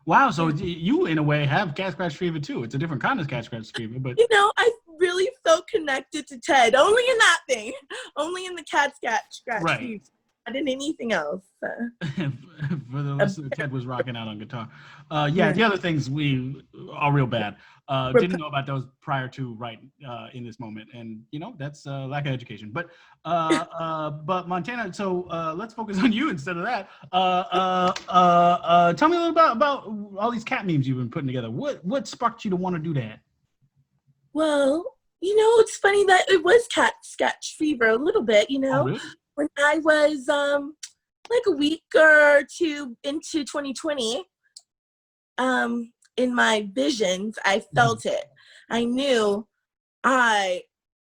Wow, so you in a way have cat scratch fever too. It's a different kind of cat scratch fever, but I really felt connected to Ted. Only in that thing. Only in the cat scratch fever. Not in anything else. For the listener, Ted was rocking out on guitar. The other things we are real bad. Didn't know about those prior to in this moment, and that's lack of education. But Montana, so let's focus on you instead of that. Tell me a little about all these cat memes you've been putting together. What sparked you to want to do that? Well, it's funny that it was cat scratch fever a little bit. Oh, really? When I was like a week or two into 2020, in my visions, I felt it. I knew I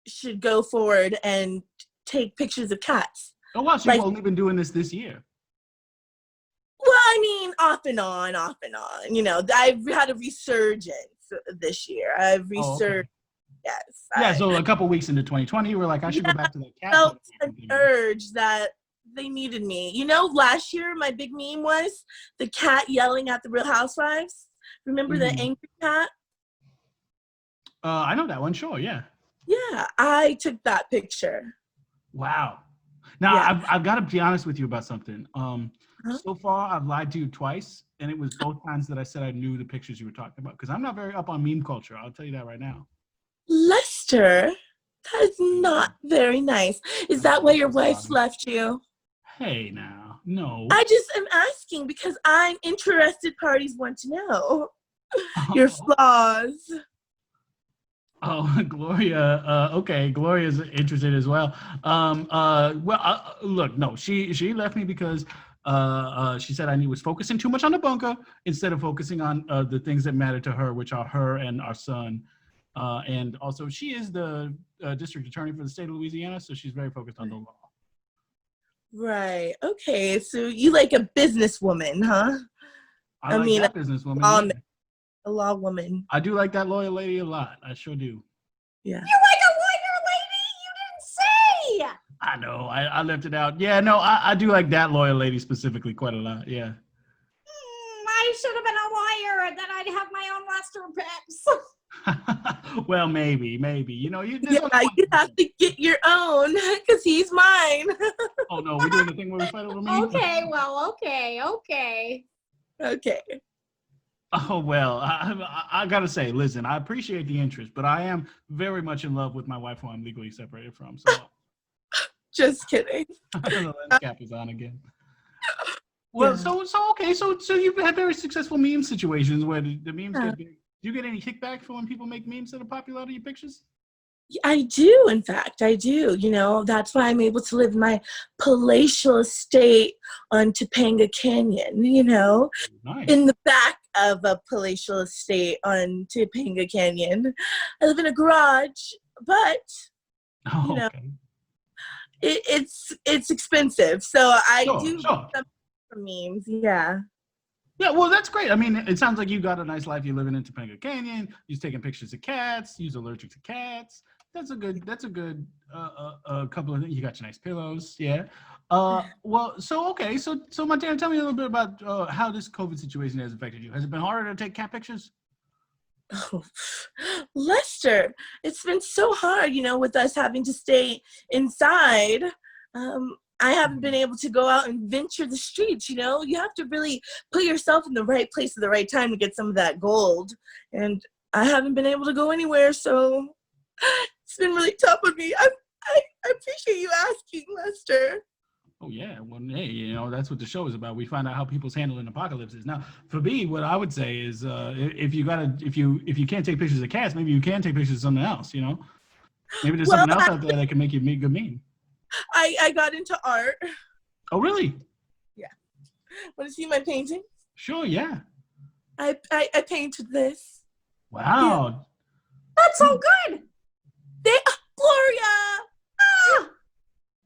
should go forward and take pictures of cats. Oh, wow. So you've only been doing this year? Well, I mean, off and on. I've had a resurgence this year. I've resurged. Yes. Yeah, so a couple weeks into 2020, you were like, I should go back to the cat. I felt an urge that they needed me. Last year, my big meme was the cat yelling at the Real Housewives. Remember the angry cat? I know that one, sure, yeah. Yeah, I took that picture. Wow. Now, I've got to be honest with you about something. So far, I've lied to you twice, and it was both times that I said I knew the pictures you were talking about, because I'm not very up on meme culture. I'll tell you that right now. Lester, that is not very nice. Is that why your wife left you? Hey, now, no. I just am asking because I'm interested. Parties want to know your flaws. Oh, Gloria. Okay, Gloria's interested as well. Look, no, she left me because she said I was focusing too much on the bunker instead of focusing on the things that matter to her, which are her and our son. And also, she is the district attorney for the state of Louisiana, so she's very focused on the law. Right. Okay. So you like a businesswoman, huh? I mean, that businesswoman. A law woman. I do like that lawyer lady a lot. I sure do. Yeah. You like a lawyer lady? You didn't say. I know. I left it out. Yeah. No, I do like that lawyer lady specifically quite a lot. Yeah. I should have been a lawyer. Then I'd have my own Lester Pipps. Well, maybe. You have to get your own because he's mine. Oh no, we're doing the thing where we fight over me. Okay, well, okay. Oh well, I gotta say, listen, I appreciate the interest, but I am very much in love with my wife, who I'm legally separated from. So, just kidding. The lens cap is on again. Well, yeah. So you've had very successful meme situations where the memes get big. Do you get any kickback for when people make memes that are popular out of your pictures? I do, in fact, I do. That's why I'm able to live in my palatial estate on Topanga Canyon, Nice. In the back of a palatial estate on Topanga Canyon. I live in a garage, but, okay. it's expensive. So I do sure. some memes, yeah. Yeah, well, that's great. I mean, it sounds like you got a nice life. You're living in Topanga Canyon. You're taking pictures of cats. You're allergic to cats. That's a good couple of things. You got your nice pillows. Yeah. Well, so Montana, tell me a little bit about how this COVID situation has affected you. Has it been harder to take cat pictures? Oh, Lester, it's been so hard, with us having to stay inside. I haven't been able to go out and venture the streets, You have to really put yourself in the right place at the right time to get some of that gold. And I haven't been able to go anywhere, so it's been really tough on me. I appreciate you asking, Lester. Oh yeah, well, hey, that's what the show is about. We find out how people's handling apocalypses. Now, for me, what I would say is, if you can't take pictures of cats, maybe you can take pictures of something else. Maybe there's something else out there that can make you make good meme. I got into art. Oh really? Yeah. Want to see my painting? Sure, yeah. I painted this. Wow. That's so good. Gloria, Ah,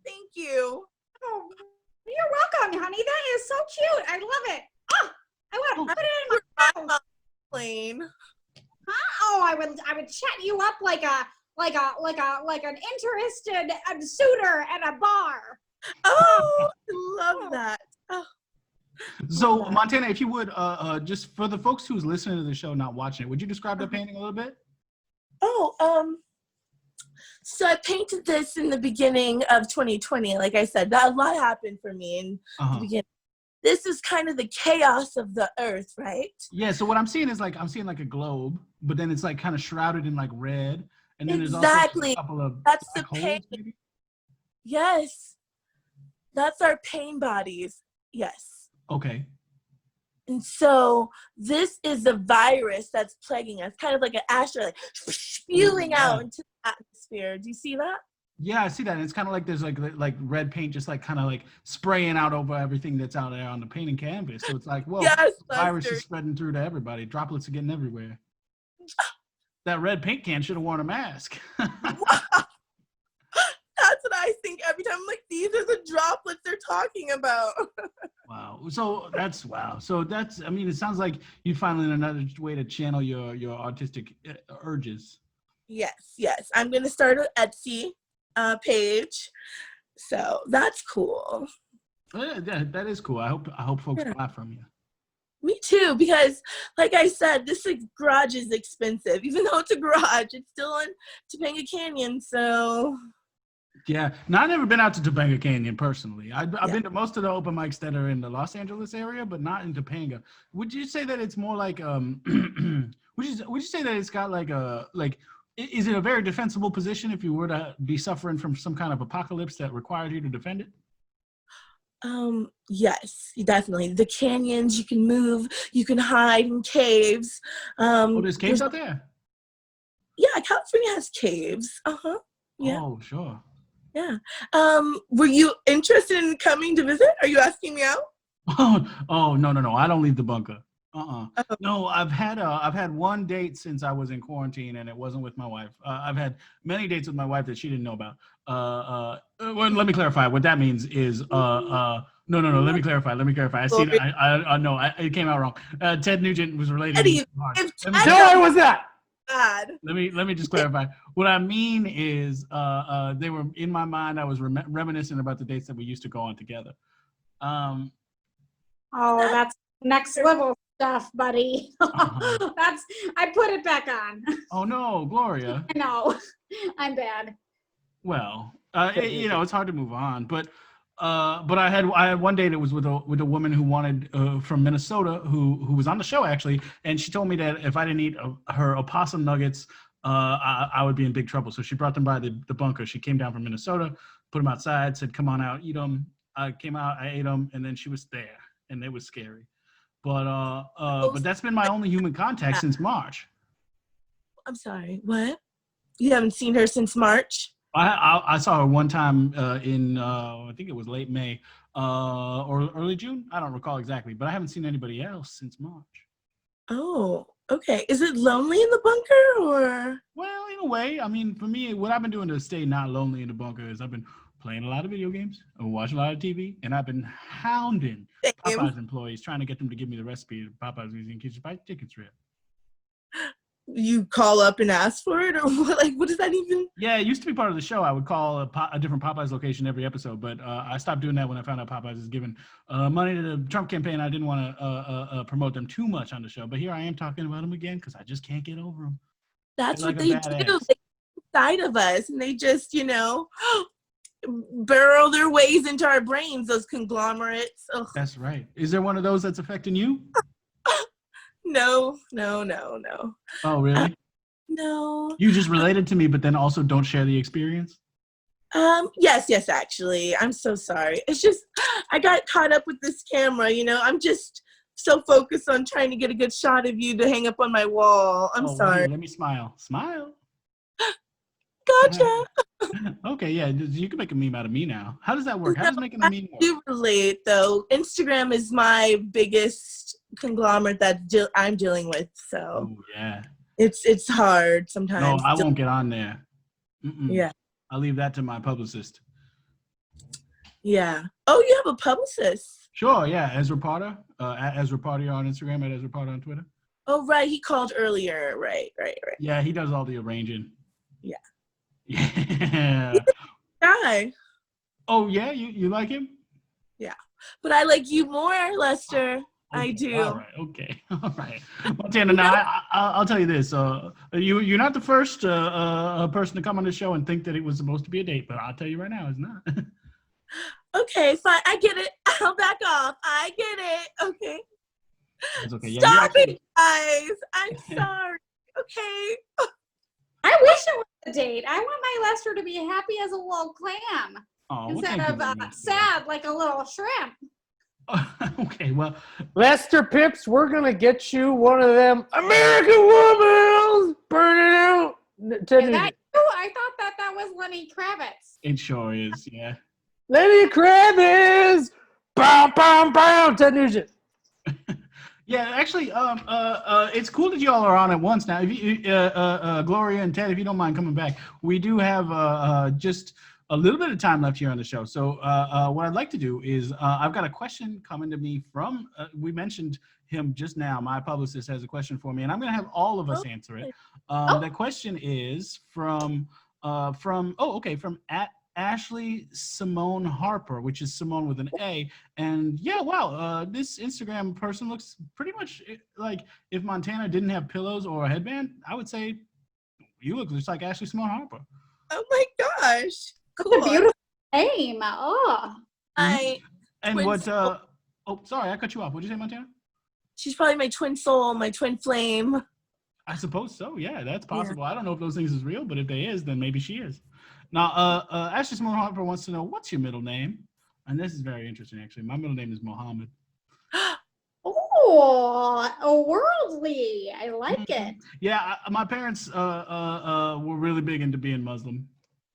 thank you. oh, you're welcome, honey. That is so cute. I love it. Oh, I want to put it in my mouth. Plane. Huh? Oh, I would chat you up like an interested suitor at a bar. Oh, I love that. Oh, So Montana, if you would, just for the folks who's listening to the show, not watching it, would you describe the painting a little bit? So I painted this in the beginning of 2020. Like I said, a lot happened for me in the beginning. This is kind of the chaos of the earth, right? Yeah, so what I'm seeing is I'm seeing like a globe, but then it's like kind of shrouded in like red. And then there's also a couple of that's the holes, pain. maybe? Yes. That's our pain bodies. Yes. Okay. And so this is the virus that's plaguing us, kind of like an asteroid, like spewing out into the atmosphere. Do you see that? Yeah, I see that. And it's kind of like there's like red paint just like kind of like spraying out over everything that's out there on the painting canvas. So it's like, whoa, Yes, the virus is spreading through to everybody. Droplets are getting everywhere. That red paint can should have worn a mask. That's what I think every time. I'm like, these are the droplets they're talking about. Wow. So that's I mean, it sounds like you finally another way to channel your artistic urges. Yes. I'm going to start an Etsy page. So that's cool. Yeah, that is cool. I hope folks buy from you. Me too, because like I said, this garage is expensive. Even though it's a garage, it's still in Topanga Canyon, so. Yeah, now I've never been out to Topanga Canyon personally. I've been to most of the open mics that are in the Los Angeles area, but not in Topanga. Would you say that it's more like would you say that it's got is it a very defensible position if you were to be suffering from some kind of apocalypse that required you to defend it? Yes, definitely. The canyons, you can move, you can hide in caves. There's caves out there? Yeah, California has caves. Yeah. Oh, sure. Yeah. Were you interested in coming to visit? Are you asking me out? Oh, no. I don't leave the bunker. No, I've had one date since I was in quarantine, and it wasn't with my wife. I've had many dates with my wife that she didn't know about. Well, let me clarify. What that means is, no. Let me clarify. I see. I know. It came out wrong. Ted Nugent was related. How was that? God. Let me just clarify. What I mean is, they were in my mind. I was reminiscing about the dates that we used to go on together. Oh, that's next level stuff, buddy. I put it back on. Oh no, Gloria. I know. I'm bad. Well, it's hard to move on, but I had one day that was with a woman who wanted from Minnesota who was on the show actually, and she told me that if I didn't eat her opossum nuggets, I would be in big trouble. So she brought them by the bunker. She came down from Minnesota, put them outside, said, "Come on out, eat them." I came out, I ate them, and then she was there, and it was scary. But that's been my only human contact since March. I'm sorry. What? You haven't seen her since March? I saw her one time in I think it was late May or early June. I don't recall exactly, but I haven't seen anybody else since March. Oh, okay. Is it lonely in the bunker or? Well, in a way. I mean, for me, what I've been doing to stay not lonely in the bunker is I've been playing a lot of video games, I've been watching a lot of TV, and I've been hounding Popeyes employees trying to get them to give me the recipe of Popeyes using kitchen fried chicken strip. You call up and ask for it, or what? Like, what does that even? Yeah, it used to be part of the show. I would call a different Popeyes location every episode, but I stopped doing that when I found out Popeyes is giving money to the Trump campaign. I didn't want to promote them too much on the show, but here I am talking about them again because I just can't get over them. That's what they do. They get inside of us, and they just, burrow their ways into our brains. Those conglomerates. Ugh. That's right. Is there one of those that's affecting you? No. Oh, really? No. You just related to me, but then also don't share the experience? Yes, actually. I'm so sorry. It's just, I got caught up with this camera, I'm just so focused on trying to get a good shot of you to hang up on my wall. I'm sorry. Wait, let me smile. Smile. Gotcha. Okay, yeah, you can make a meme out of me now. How does that work? How does making a meme work? I do relate, though. Instagram is my biggest conglomerate that I'm dealing with. So Oh, yeah. it's hard No, sometimes. I won't get on there. Yeah. I'll leave that to my publicist. Yeah. Oh, you have a publicist. Sure, yeah. Ezra Potter. At Ezra Potter on Instagram, at Ezra Potter on Twitter. Oh, right. He called earlier. Right. Yeah, he does all the arranging. Yeah. Yeah. Guy. Oh, yeah? You like him? Yeah. But I like you more, Lester. Okay, I do. All right. Okay. All right. Montana, now I'll tell you this. You're not the first person to come on the show and think that it was supposed to be a date, but I'll tell you right now, it's not. Okay, fine. I get it. I'll back off. I get it. Okay. It's okay. Yeah, Stop it, guys. I'm sorry. Okay. I wish it was a date. I want my Lester to be happy as a little clam instead of sad like a little shrimp. Okay, well, Lester Pipps, we're gonna get you one of them American women burning out. Is that you? I thought that was Lenny Kravitz. it sure is. Yeah. Lenny Kravitz, bow, bow, bow, Ted Nugent. Yeah, actually, it's cool that you all are on at once now. If you, Gloria and Ted, if you don't mind coming back, we do have just a little bit of time left here on the show. So what I'd like to do is I've got a question coming to me from, we mentioned him just now. My publicist has a question for me, and I'm going to have all of us answer it. The question is from Ashley Simone Harper, which is Simone with an A. And yeah, wow, this Instagram person looks pretty much like if Montana didn't have pillows or a headband, I would say you look just like Ashley Simone Harper. Oh my gosh. Cool. What a beautiful name. Oh. And what, oh, sorry, I cut you off. What'd you say, Montana? She's probably my twin soul, my twin flame. I suppose so. Yeah, that's possible. Yeah. I don't know if those things is real, but if they is, then maybe she is. Now, Ashley Simone Harper wants to know, what's your middle name? And this is very interesting, actually. My middle name is Mohammed. Oh, worldly. I like it. Yeah, my parents were really big into being Muslim.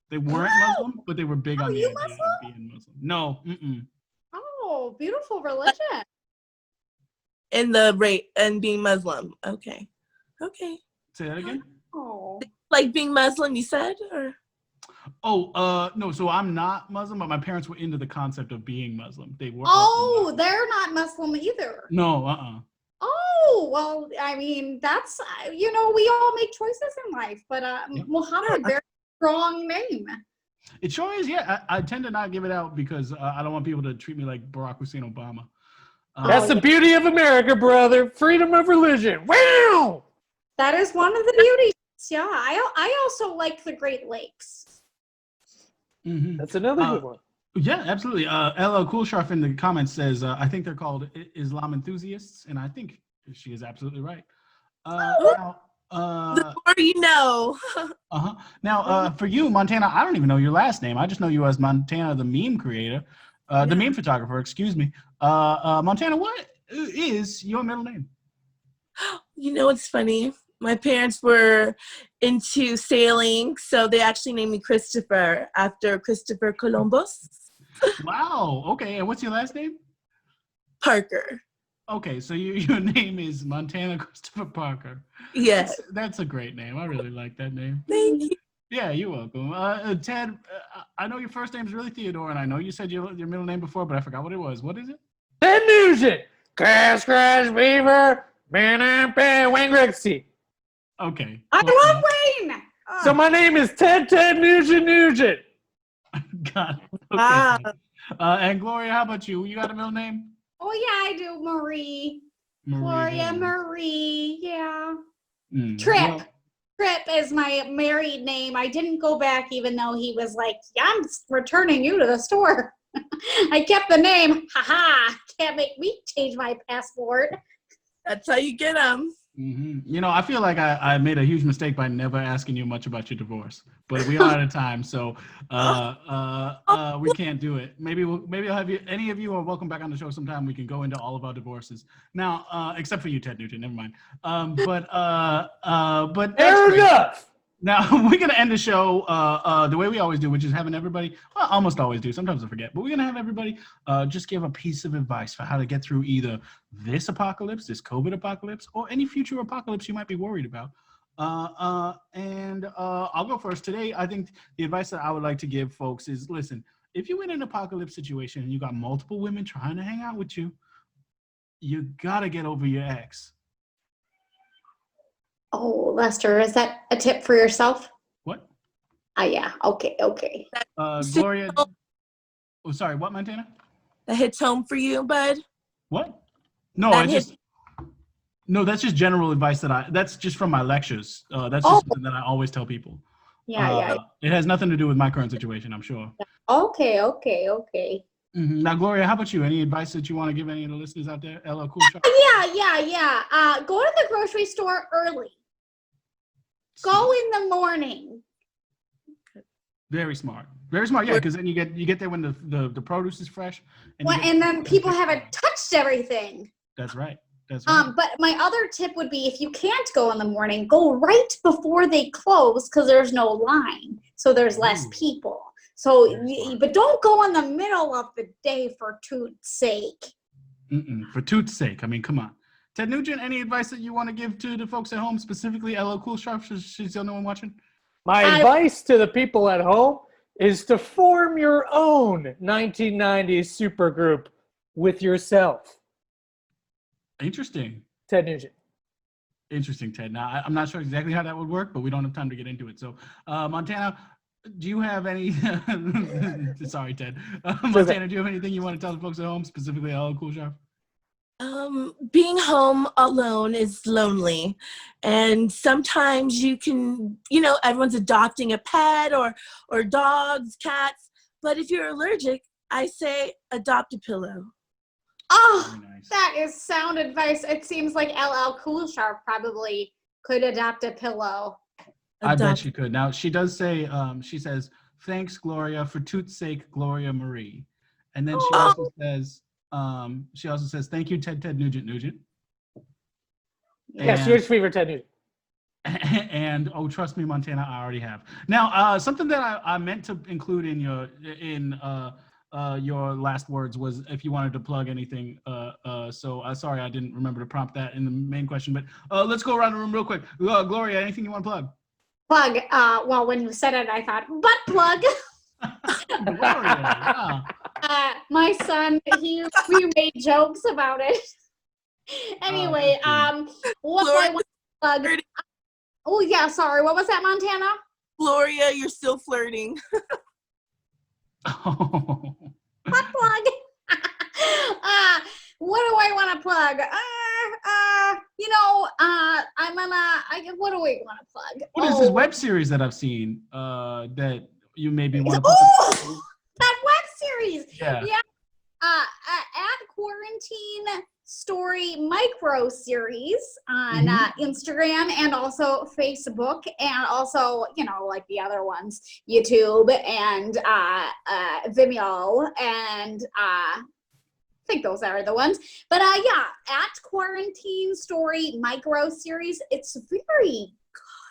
They weren't Muslim, but they were big on the idea of being Muslim. No. Oh, beautiful religion. And being Muslim. Okay. Say that again? Oh. Like being Muslim, you said? Or? Oh, no, so I'm not Muslim, but my parents were into the concept of being Muslim. They were. Oh, they're not Muslim either. No, Oh, well, I mean, that's, we all make choices in life, but Muhammad, very strong name. It sure is, yeah. I tend to not give it out because I don't want people to treat me like Barack Hussein Obama. That's the beauty of America, brother. Freedom of religion. Wow! That is one of the beauties. Yeah, I also like the Great Lakes. Mm-hmm. That's another good one. Yeah, absolutely. LL Cool Sharf in the comments says, I think they're called Islam enthusiasts, and I think she is absolutely right. The more you know. Now, for you, Montana, I don't even know your last name. I just know you as Montana, the meme creator, the meme photographer, excuse me. Montana, what is your middle name? You know, it's funny. My parents were into sailing, so they actually named me Christopher after Christopher Columbus. Wow. Okay. And what's your last name? Parker. Okay. So your name is Montana Christopher Parker. Yes. That's a great name. I really like that name. Thank you. Yeah, you're welcome. Ted, I know your first name is really Theodore, and I know you said your middle name before, but I forgot what it was. What is it? Ted Nugent. Crash, beaver. Wayne Gretzky. Okay. I love Wayne. So my name is Ted Nugent. Got it. Okay. And Gloria, how about you? You got a middle name? Oh yeah, I do. Marie. Gloria Marie. Yeah. Tripp. Tripp is my married name. I didn't go back even though he was like, yeah, I'm returning you to the store. I kept the name. Ha! Can't make me change my passport. That's how you get them. Mm-hmm. I feel like I made a huge mistake by never asking you much about your divorce, but we are out of time, so we can't do it. Maybe I'll have you. Any of you are welcome back on the show sometime. We can go into all of our divorces now, except for you, Ted Nugent. Never mind. But fair enough. Now we're gonna end the show the way we always do, which is having everybody, well, almost always do. Sometimes I forget, but we're gonna have everybody just give a piece of advice for how to get through either this apocalypse, this COVID apocalypse, or any future apocalypse you might be worried about. And I'll go first today. I think the advice that I would like to give folks is: listen, if you're in an apocalypse situation and you got multiple women trying to hang out with you, you gotta get over your ex. Oh, Lester, is that a tip for yourself? What? Yeah. Okay. Gloria. Oh, sorry. What, Montana? That hits home for you, bud? What? No, that's just general advice that's just from my lectures. That's just something that I always tell people. Yeah. It has nothing to do with my current situation, I'm sure. Okay. Mm-hmm. Now, Gloria, how about you? Any advice that you want to give any of the listeners out there? LL Cool Shop? Yeah. Go to the grocery store early. Go in the morning. Very smart. Very smart. Yeah, because then you get there when the produce is fresh. And then people haven't touched everything. That's right. But my other tip would be, if you can't go in the morning, go right before they close, because there's no line, so there's less people. So, but don't go in the middle of the day for toot's sake. For toot's sake. I mean, come on. Ted Nugent, any advice that you want to give to the folks at home, specifically LL Cool Shop? She's the only one watching. My advice to the people at home is to form your own 1990s supergroup with yourself. Interesting. Ted Nugent. Interesting, Ted. Now, I'm not sure exactly how that would work, but we don't have time to get into it. So, Montana, do you have any... Sorry, Ted. Montana, do you have anything you want to tell the folks at home, specifically LL Cool Shop? Being home alone is lonely, and sometimes you can, everyone's adopting a pet or dogs, cats, but if you're allergic, I say adopt a pillow. Oh, nice. That is sound advice. It seems like LL Cool Sharp probably could adopt a pillow. I bet she could. Now, she does say, she says, thanks, Gloria, for toot's sake, Gloria Marie. And then she also says, thank you, Ted Nugent. Yes, yours favorite Ted Nugent. And trust me, Montana, I already have. Now, something that I meant to include in your last words was if you wanted to plug anything. So sorry, I didn't remember to prompt that in the main question. But let's go around the room real quick. Gloria, anything you want to plug? Plug. Well, when you said it, I thought butt plug. Gloria, yeah. My son, we made jokes about it. Anyway, what do I want to plug? Oh yeah, sorry. What was that, Montana? Gloria, you're still flirting. Oh. Butt plug. What do I want to plug? What do we want to plug? What is this web series that I've seen that you maybe want to plug? Oh, that web series. Yeah. At Quarantine Story micro series on Instagram and also Facebook, and also, like the other ones, YouTube and Vimeo, and I think those are the ones. But at Quarantine Story micro series, it's very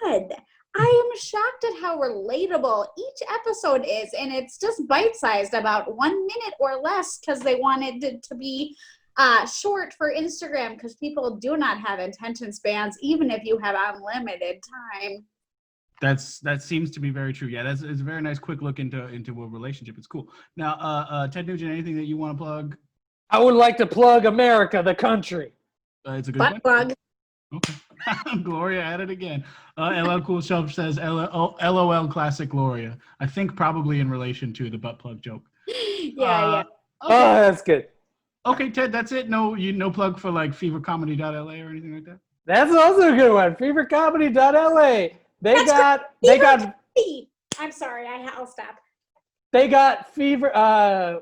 good. I am shocked at how relatable each episode is, and it's just bite-sized, about 1 minute or less, because they wanted it to be short for Instagram, because people do not have attention spans, even if you have unlimited time. That seems to be very true. Yeah, it's a very nice quick look into a relationship. It's cool. Now, Ted Nugent, anything that you want to plug? I would like to plug America, the country. It's a good butt one. plug. Okay. Gloria at it again. LL Cool Shop says LOL classic Gloria. I think probably in relation to the butt plug joke. Yeah. Okay. Oh, that's good. Okay, Ted, that's it. No plug for like fevercomedy.la or anything like that? That's also a good one. Fevercomedy.la. They got I'm sorry, I'll stop. They got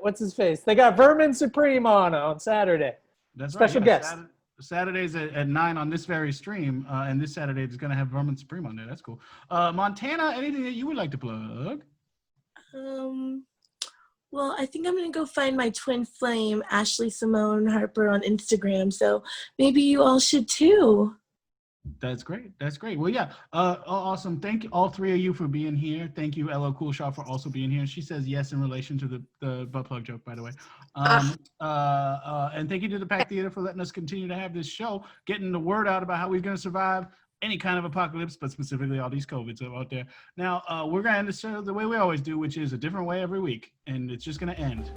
what's his face? They got Vermin Supreme on Saturday. That's special right, yeah. guest. Saturday's at 9 on this very stream, and this Saturday is going to have Vermin Supreme on there. That's cool. Montana, anything that you would like to plug? Well, I think I'm going to go find my twin flame, Ashley Simone Harper, on Instagram. So maybe you all should too. That's great. That's great. Well, yeah. Awesome. Thank all three of you for being here. Thank you, LL Cool Shot, for also being here. She says yes in relation to the butt plug joke, by the way. And thank you to the Pack Theater for letting us continue to have this show, getting the word out about how we're going to survive any kind of apocalypse, but specifically all these COVIDs out there. Now, we're going to end the show the way we always do, which is a different way every week, and it's just going to end